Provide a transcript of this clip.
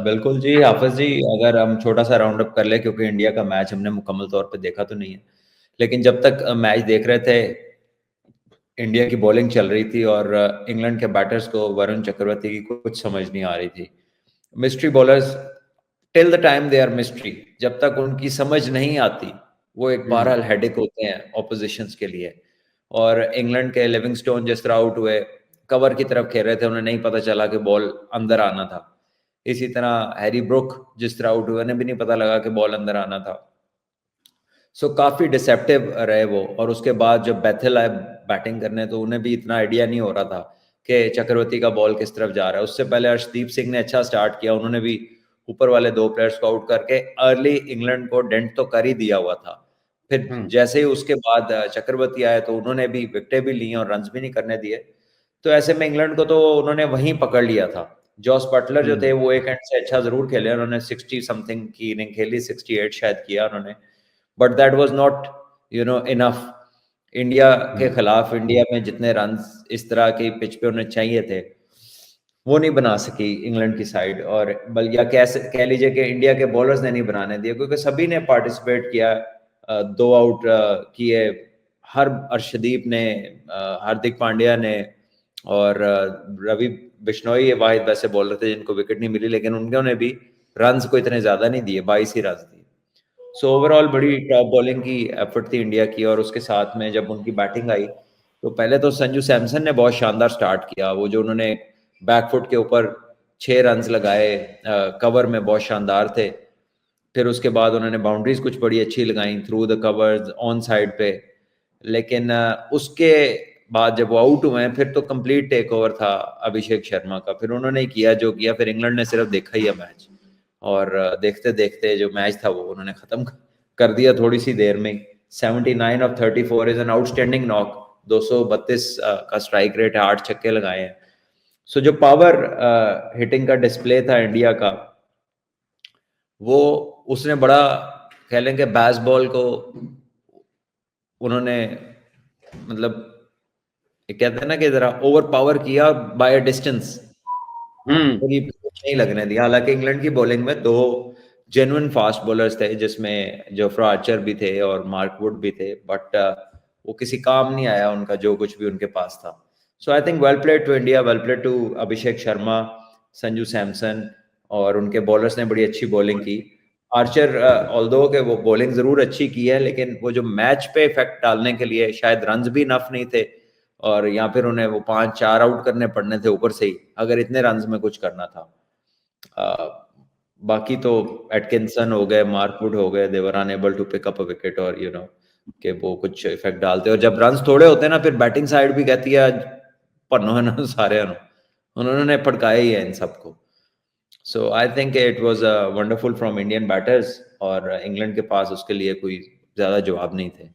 बिल्कुल जी हाफिज जी, अगर हम छोटा सा राउंड अप कर ले, क्योंकि इंडिया का मैच हमने मुकम्मल तौर पे देखा तो नहीं है, लेकिन जब तक मैच देख रहे थे, इंडिया की बॉलिंग चल रही थी और इंग्लैंड के बैटर्स को वरुण चक्रवर्ती की कुछ समझ नहीं आ रही थी। Mystery bowlers till the time they are mystery, जब तक उनकी समझ नहीं आती, वो एक बहरहाल हेडेक होते हैं ऑपोजिशंस के लिए। और इंग्लैंड के लिविंगस्टोन जिस तरह आउट हुए, कवर की तरफ खेल रहे थे, उन्हें नहीं पता चला कि बॉल अंदर आना था। इसी तरह हैरी ब्रुक जिस तरह आउट हुए, उन्हें भी नहीं पता लगा कि बॉल अंदर आना था। सो काफ़ी डिसेप्टिव रहे वो। और उसके बाद जब बैथल आए बैटिंग करने, तो उन्हें भी इतना आइडिया नहीं हो रहा था कि चक्रवर्ती का बॉल किस तरफ जा रहा है। उससे पहले अर्शदीप सिंह ने अच्छा स्टार्ट किया, उन्होंने भी ऊपर वाले 2 प्लेयर्स को आउट करके अर्ली इंग्लैंड को डेंट तो कर ही दिया हुआ था। फिर जैसे ही उसके बाद चक्रवर्ती आए, तो उन्होंने भी विकेटें भी ली और रन्स भी नहीं करने दिए। तो ऐसे में इंग्लैंड को तो उन्होंने वहीं पकड़ लिया था। जॉस बटलर जो थे, वो एक एंड से अच्छा ज़रूर खेले, उन्होंने 60 समथिंग की इनिंग खेली, 68 शायद किया उन्होंने, but that was not enough. India के खिलाफ, इंडिया में जितने रन्स इस तरह की पिच पे उन्हें चाहिए थे, वो नहीं बना सकी इंग्लैंड की साइड। और या कैसे कह लीजिए कि इंडिया के बॉलर्स ने नहीं बनाने दिए, क्योंकि सभी ने पार्टिसिपेट किया। 2 आउट किए, हर अर्शदीप ने, हार्दिक पांड्या ने, और रवि बिश्नोई ये वाहिद वैसे बॉलर थे जिनको विकेट नहीं मिली, लेकिन उन्होंने भी रन्स को इतने ज्यादा नहीं दिए, 22 ही रन्स दिए। सो ओवरऑल बड़ी टॉप बॉलिंग की एफर्ट थी इंडिया की। और उसके साथ में जब उनकी बैटिंग आई, तो पहले तो संजू सैमसन ने बहुत शानदार स्टार्ट किया। वो जो उन्होंने बैकफुट के ऊपर 6 रन्स लगाए, कवर में बहुत शानदार थे। फिर उसके बाद उन्होंने बाउंड्रीज कुछ बड़ी अच्छी लगाई through the covers on side पे। लेकिन उसके बाद जब वो आउट हुए हैं, फिर तो कंप्लीट टेक ओवर था अभिषेक शर्मा का। फिर उन्होंने किया जो किया, फिर इंग्लैंड ने सिर्फ देखा ही है मैच। और देखते देखते जो मैच था, वो उन्होंने खत्म कर दिया थोड़ी सी देर में। 79 of 34 is an outstanding knock. 232 का स्ट्राइक रेट है, 8 छक्के लगाए हैं। सो जो पावर हिटिंग का डिस्प्ले था इंडिया का, वो उसने बड़ा, कह लें कि बैसबॉल को उन्होंने, मतलब कहते हैं ना कि जरा ओवर पावर किया बाय डिस्टेंस, पूरी नहीं लगने दिया। हालांकि इंग्लैंड की बॉलिंग में 2 जेन्युइन फास्ट बॉलर्स थे, जिसमें जोफ्रा आर्चर भी थे और मार्क वुड भी थे, बट वो किसी काम नहीं आया उनका, जो कुछ भी उनके पास था। So I think well played to India, well played to Abhishek Sharma, Sanju Samson, और उनके बॉलर्स ने बड़ी अच्छी बॉलिंग की। आर्चर ऑल्दो के वो बॉलिंग जरूर अच्छी की है, लेकिन वो जो मैच पे इफेक्ट डालने के लिए शायद रन्स भी इनफ नहीं थे, और या फिर उन्हें वो 5-4 आउट करने पड़ने थे ऊपर से ही, अगर इतने रन्स में कुछ करना था। बाकी तो एटकिंसन हो गए, मार्कवुड हो गए, they were unable to pick up a wicket, और कि वो कुछ इफेक्ट डालते। और जब रन्स थोड़े होते हैं ना, फिर बैटिंग साइड भी कहती है भन्नो है ना सारे, उन्होंने फटकाया ही है इन सबको। So I think it was wonderful from Indian batters, और इंग्लैंड के पास उसके लिए कोई ज्यादा जवाब नहीं थे।